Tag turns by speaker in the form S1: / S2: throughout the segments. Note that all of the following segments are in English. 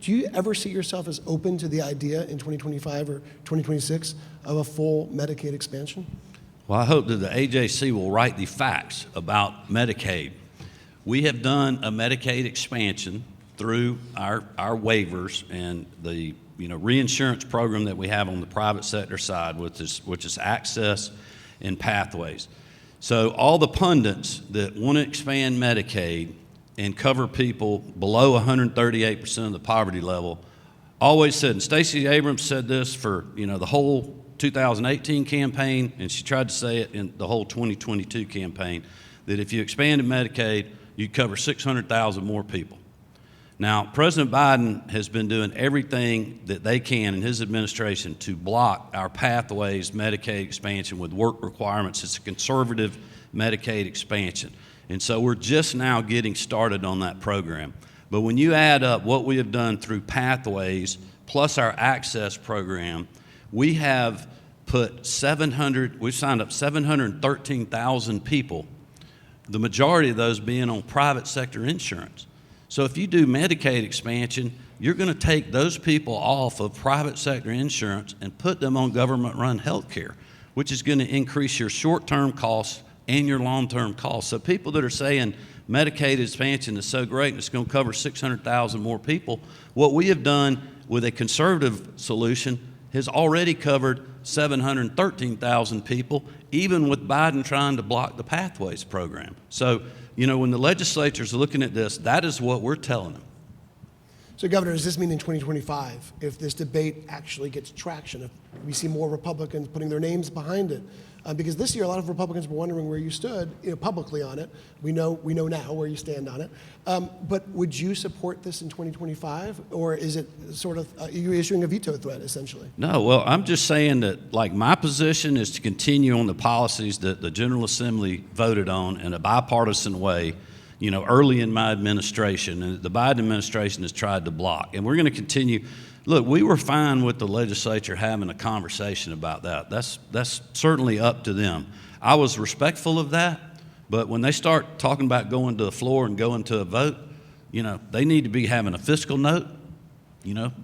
S1: Do you ever see yourself as open to the idea in 2025 or 2026 of a full Medicaid expansion?
S2: Well, I hope that the AJC will write the facts about Medicaid. We have done a Medicaid expansion through our waivers and the reinsurance program that we have on the private sector side, which is access and pathways. So all the pundits that want to expand Medicaid and cover people below 138% of the poverty level always said, and Stacey Abrams said this for the whole 2018 campaign, and she tried to say it in the whole 2022 campaign, that if you expanded Medicaid, you'd cover 600,000 more people. Now, President Biden has been doing everything that they can in his administration to block our pathways Medicaid expansion with work requirements. It's a conservative Medicaid expansion. And so we're just now getting started on that program. But when you add up what we have done through pathways plus our access program, we have we've signed up 713,000 people, the majority of those being on private sector insurance. So if you do Medicaid expansion, you're going to take those people off of private sector insurance and put them on government-run health care, which is going to increase your short-term costs and your long-term costs. So people that are saying Medicaid expansion is so great and it's going to cover 600,000 more people, what we have done with a conservative solution has already covered 713,000 people, even with Biden trying to block the Pathways program. So, when the legislature's looking at this, that is what we're telling them.
S1: So, Governor, does this mean in 2025, if this debate actually gets traction, if we see more Republicans putting their names behind it? Because this year, a lot of Republicans were wondering where you stood publicly on it. We know now where you stand on it. But would you support this in 2025? Or is it sort of, are you issuing a veto threat, essentially?
S2: No, well, I'm just saying that, my position is to continue on the policies that the General Assembly voted on in a bipartisan way, early in my administration, and the Biden administration has tried to block. And we're going to continue. Look, we were fine with the legislature having a conversation about that. That's certainly up to them. I was respectful of that, but when they start talking about going to the floor and going to a vote, they need to be having a fiscal note.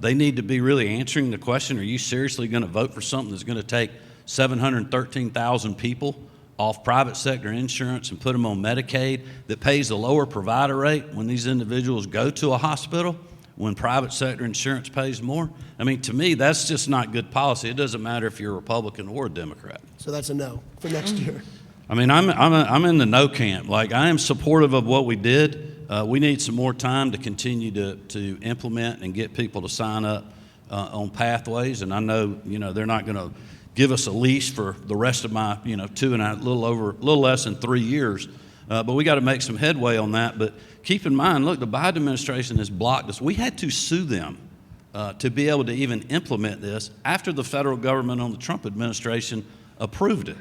S2: They need to be really answering the question, are you seriously going to vote for something that's going to take 713,000 people off private sector insurance and put them on Medicaid that pays a lower provider rate when these individuals go to a hospital, when private sector insurance pays more? I mean, to me, that's just not good policy. It doesn't matter if you're a Republican or a Democrat.
S1: So that's a no for next year.
S2: I mean, I'm in the no camp. I am supportive of what we did. We need some more time to continue to implement and get people to sign up on pathways. And I know, they're not going to give us a leash for the rest of my, little less than 3 years. But we got to make some headway on that. But keep in mind, look, the Biden administration has blocked us. We had to sue them to be able to even implement this after the federal government on the Trump administration approved it.